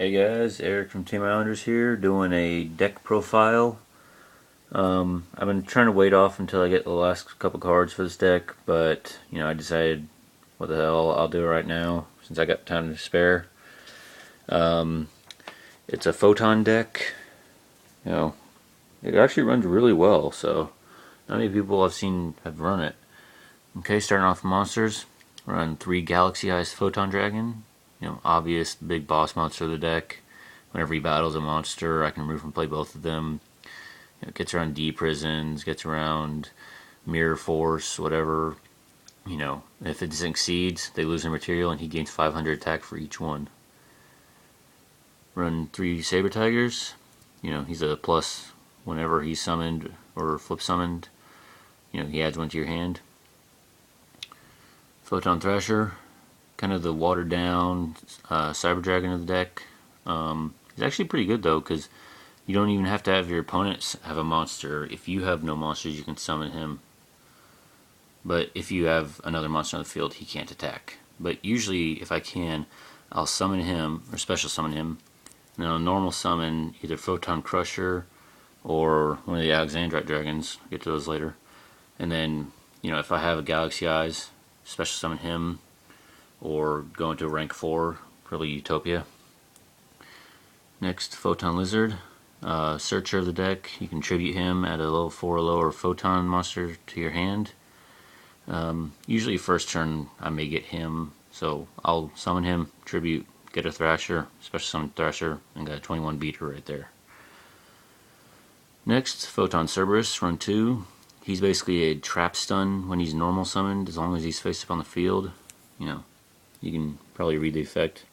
Hey guys, Eric from Team Islanders here, doing a deck profile. I've been trying to wait off until I get the last couple cards for this deck, but I decided, what the hell, I'll do it right now since I got time to spare. It's a Photon deck. You know, it actually runs really well, so not many people I've seen have run it. Okay, starting off with monsters, run 3 Galaxy Eyes Photon Dragon. Obvious big boss monster of the deck. Whenever he battles a monster, I can remove and play both of them. Gets around D prisons, gets around mirror force, whatever. If it succeeds, they lose their material and he gains 500 attack for each one. Run 3 Saber Tigers. He's a plus whenever he's summoned or flip summoned. He adds one to your hand. Photon Thrasher, kind of the watered down Cyber Dragon of the deck. He's actually pretty good though, because you don't even have to have your opponents have a monster. If you have no monsters, you can summon him. But if you have another monster on the field, he can't attack. But usually, if I can, I'll summon him, or special summon him. And then I'll normal summon either Photon Crusher or one of the Alexandrite Dragons. I'll get to those later. And then, if I have a Galaxy Eyes, special summon him, or go into rank 4, probably Utopia. Next, Photon Lizard. Searcher of the deck. You can tribute him at a level 4 or lower Photon monster to your hand. Usually first turn I may get him, so I'll summon him, tribute, get a Thrasher, special summon Thrasher, and got a 21 beater right there. Next, Photon Cerberus, run 2. He's basically a trap stun when he's normal summoned, as long as he's face up on the field. You can probably read the effect.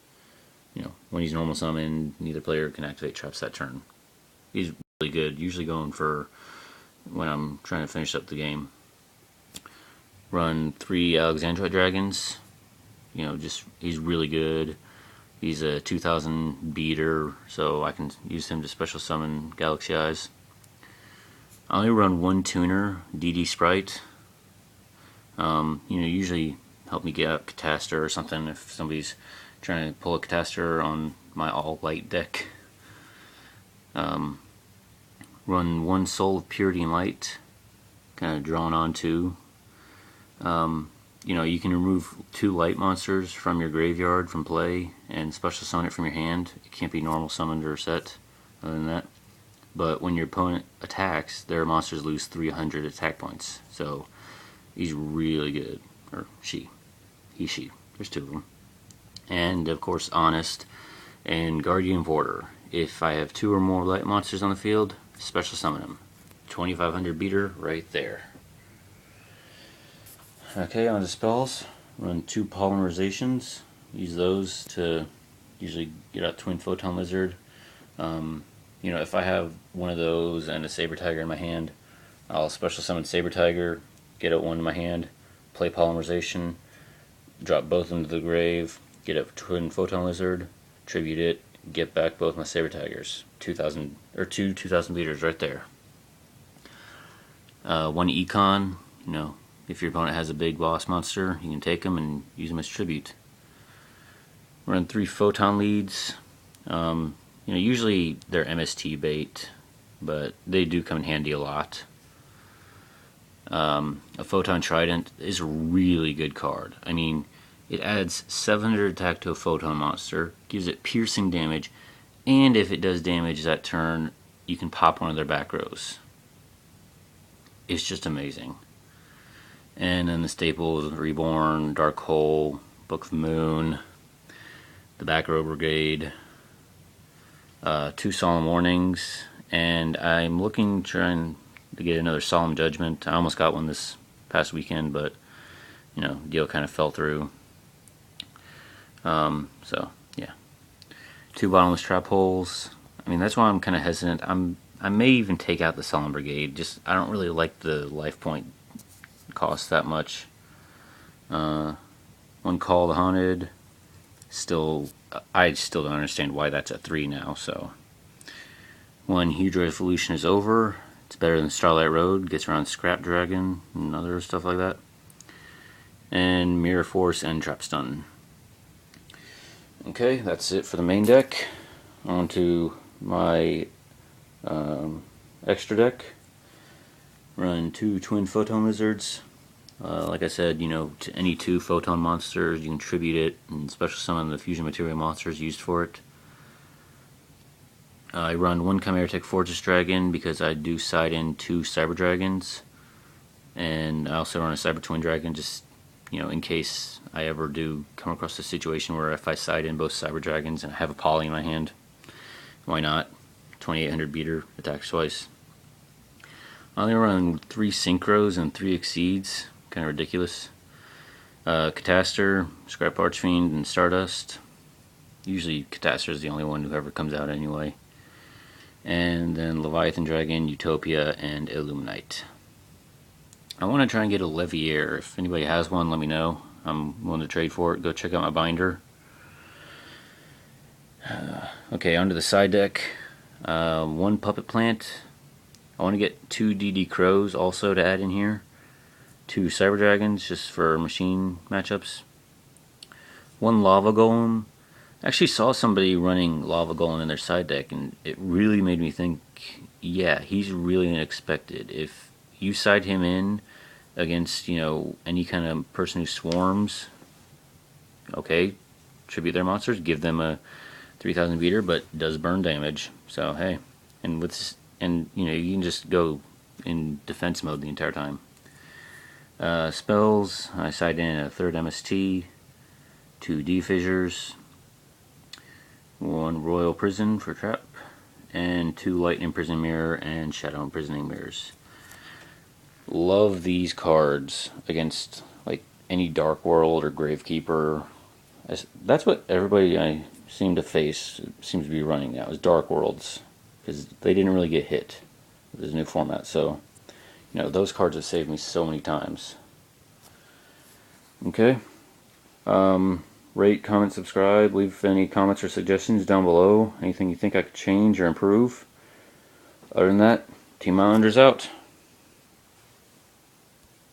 When he's normal summoned, neither player can activate traps that turn. He's really good, usually going for when I'm trying to finish up the game. Run 3 Alexandrite Dragons. He's really good. He's a 2000 beater, so I can use him to special summon Galaxy Eyes. I only run 1 tuner, DD Sprite. Usually help me get a Catastor or something if somebody's trying to pull a Catastor on my all-light deck. Run 1 Soul of Purity and Light, kind of drawn on 2. You can remove 2 light monsters from your graveyard from play and special summon it from your hand. It can't be normal summoned or set other than that. But when your opponent attacks, their monsters lose 300 attack points. So he's really good. Or she. She. There's 2 of them. And of course, Honest and Guardian Porter. If I have 2 or more light monsters on the field, special summon them. 2500 beater right there. Okay, on to spells. Run 2 polymerizations. Use those to usually get out Twin Photon Lizard. If I have one of those and a Saber Tiger in my hand, I'll special summon Saber Tiger, get out one in my hand, play polymerization, drop both into the grave, get a Twin Photon Lizard, tribute it, get back both my Saber Tigers. 2,000 or 2,000 beaters right there. 1 Econ. If your opponent has a big boss monster, you can take them and use them as tribute. Run 3 Photon Leads. Usually they're MST bait, but they do come in handy a lot. A Photon Trident is a really good card. It adds 700 attack to a Photon monster, gives it piercing damage, and if it does damage that turn, you can pop one of their back rows. It's just amazing. And then the staples: Reborn, Dark Hole, Book of Moon, the Back Row Brigade, 2 Solemn Warnings, and I'm trying to get another Solemn Judgment. I almost got one this past weekend, but deal kind of fell through. So yeah, 2 Bottomless Trap Holes. That's why I'm kind of hesitant. I may even take out the Solemn Brigade. I don't really like the life point cost that much. 1 Call the Haunted. I still don't understand why that's at 3 now. So 1 Huge Revolution is over. It's better than Starlight Road. Gets around Scrap Dragon and other stuff like that. And Mirror Force and Trap Stun. Okay, that's it for the main deck. onto my extra deck. Run 2 twin photon lizards. Like I said, to any 2 photon monsters, you can tribute it, and special summon the fusion material monsters used for it. I run 1 Chimera Tech Fortress Dragon because I do side in 2 Cyber Dragons, and I also run a Cyber Twin Dragon just, in case I ever do come across a situation where if I side in both Cyber Dragons and I have a Poly in my hand, why not? 2800 beater, attacks twice. I only run 3 Synchros and 3 Exceeds, kind of ridiculous. Catastor, Scrap Archfiend, and Stardust. Usually Catastor is the only one who ever comes out anyway. And then Leviathan Dragon, Utopia, and Illuminite. I want to try and get a Leviair. If anybody has one, let me know. I'm willing to trade for it. Go check out my binder. Okay, onto the side deck. 1 Puppet Plant. I want to get 2 DD Crows also to add in here. 2 Cyber Dragons just for machine matchups. 1 Lava Golem. I actually saw somebody running Lava Golem in their side deck, and it really made me think, yeah, he's really unexpected. If you side him in against, any kind of person who swarms, okay, tribute their monsters, give them a 3000 beater, but does burn damage. So hey, and you can just go in defense mode the entire time. Spells, I side in a 3rd MST, 2 D-Fissures, 1 Royal Prison for trap, and 2 Light Imprison Mirror and Shadow Imprisoning Mirrors. Love these cards against like any Dark World or Gravekeeper. That's what everybody I seem to face seems to be running now, is Dark Worlds, because they didn't really get hit with this new format. So, those cards have saved me so many times. Okay. Rate, comment, subscribe. Leave any comments or suggestions down below. Anything you think I could change or improve. Other than that, Team Islanders out.